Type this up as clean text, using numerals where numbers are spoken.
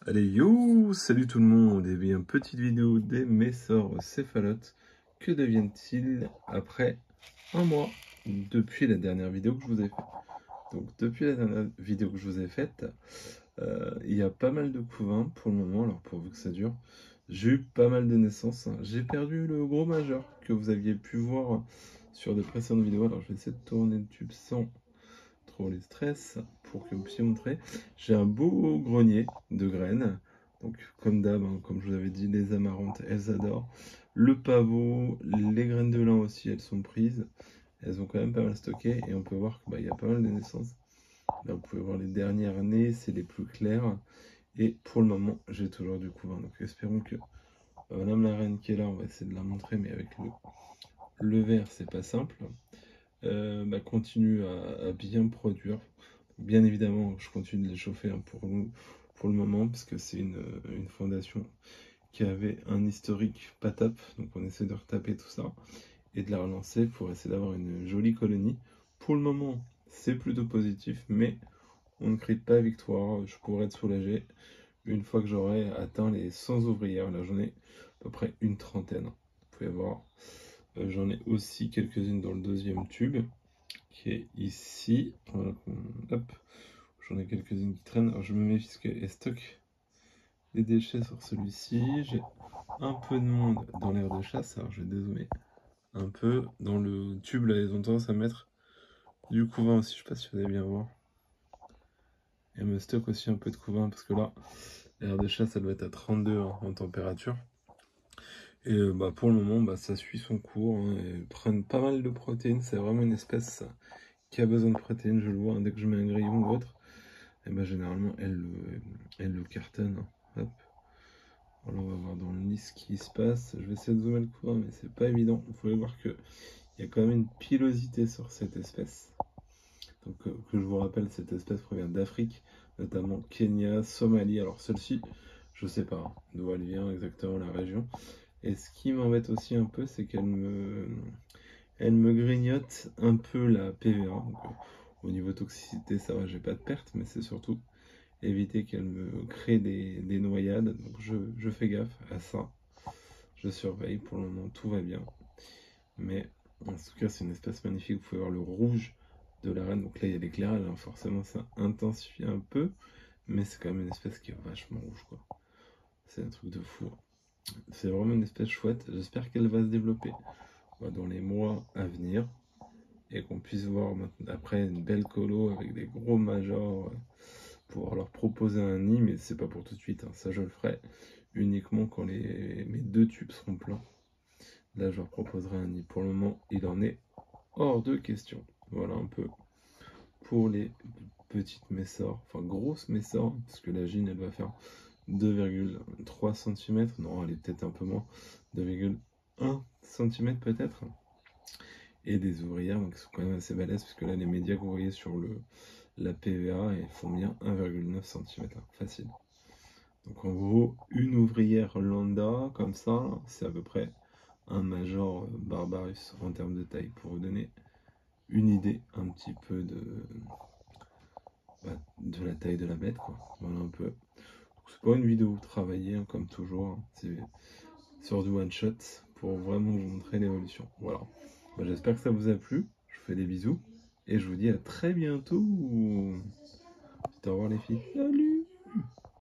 Allez, yo, salut tout le monde, et bien petite vidéo des Messors céphalotes. Que deviennent-ils après un mois depuis la dernière vidéo que je vous ai faite? Donc depuis la dernière vidéo que je vous ai faite, il y a pas mal de couvains pour le moment, alors pourvu que ça dure. J'ai eu pas mal de naissances, hein. J'ai perdu le gros majeur que vous aviez pu voir sur de précédentes vidéos. Alors je vais essayer de tourner le tube sans trop les stress pour que vous puissiez montrer. J'ai un beau grenier de graines. Donc comme d'hab, hein, comme je vous avais dit, les amarantes, elles adorent. Le pavot, les graines de lin aussi, elles sont prises. Elles ont quand même pas mal stocké et on peut voir qu'il y a pas mal de naissances. Là, vous pouvez voir les dernières nées, c'est les plus clairs. Et pour le moment, j'ai toujours du couvain. Donc espérons que Madame la Reine qui est là, on va essayer de la montrer, mais avec le vert, c'est pas simple. Continue à bien produire. Bien évidemment, je continue de les chauffer, hein, pour le moment, parce que c'est une fondation qui avait un historique pas top. Donc on essaie de retaper tout ça et de la relancer pour essayer d'avoir une jolie colonie. Pour le moment, c'est plutôt positif, mais on ne crie pas victoire. Je pourrais être soulagé une fois que j'aurai atteint les 100 ouvrières. Là, j'en ai à peu près une trentaine. Vous pouvez voir. J'en ai aussi quelques-unes dans le deuxième tube qui est ici. Voilà, hop, j'en ai quelques-unes qui traînent. Alors je me méfie parce qu'elles stockent des déchets sur celui-ci. J'ai un peu de monde dans l'aire de chasse. Alors je vais dézoomer un peu. Dans le tube, là, ils ont tendance à mettre du couvain aussi. Je sais pas si vous allez bien voir. Et elle me stocke aussi un peu de couvain parce que là, l'aire de chasse, elle doit être à 32, hein, en température. Et pour le moment, ça suit son cours, hein, elles prennent pas mal de protéines. C'est vraiment une espèce qui a besoin de protéines, je le vois, hein, dès que je mets un grillon ou autre. Et généralement, elle le cartonne, hein. Hop. Alors, on va voir dans le nid ce qui se passe. Je vais essayer de zoomer le coin, mais c'est pas évident. Vous pouvez voir qu'il y a quand même une pilosité sur cette espèce. Donc, que je vous rappelle, cette espèce provient d'Afrique, notamment Kenya, Somalie. Alors, celle-ci, je sais pas, hein, d'où elle vient exactement, la région. Et ce qui m'embête aussi un peu, c'est elle me grignote un peu la PVA. Donc, au niveau toxicité, ça va, j'ai pas de perte, mais c'est surtout éviter qu'elle me crée des noyades. Donc je fais gaffe à ça. Je surveille. Pour le moment, tout va bien. Mais en tout cas, c'est une espèce magnifique. Vous pouvez voir le rouge de la reine. Donc là, il y a l'éclairage, hein. Forcément, ça intensifie un peu. Mais c'est quand même une espèce qui est vachement rouge, quoi. C'est un truc de fou. C'est vraiment une espèce chouette. J'espère qu'elle va se développer dans les mois à venir. Et qu'on puisse voir après une belle colo avec des gros majors, pour leur proposer un nid, mais c'est pas pour tout de suite, hein. Ça je le ferai uniquement quand mes deux tubes seront pleins. Là je leur proposerai un nid. Pour le moment il en est hors de question. Voilà un peu pour les petites messors, enfin grosses messors, parce que la gine elle va faire 2,3 cm, non elle est peut-être un peu moins, 2,1 cm peut-être. Et des ouvrières, donc qui sont quand même assez balèzes, puisque là les médias que vous voyez sur la PVA, elles font bien 1,9 cm, facile. Donc en gros, une ouvrière lambda, comme ça, c'est à peu près un major Barbarus en termes de taille, pour vous donner une idée un petit peu de la taille de la bête, quoi. Voilà un peu. C'est pas une vidéo travaillée, hein, comme toujours, hein. C'est sur du one shot pour vraiment vous montrer l'évolution. Voilà. J'espère que ça vous a plu. Je vous fais des bisous et je vous dis à très bientôt. Au revoir les filles. Salut.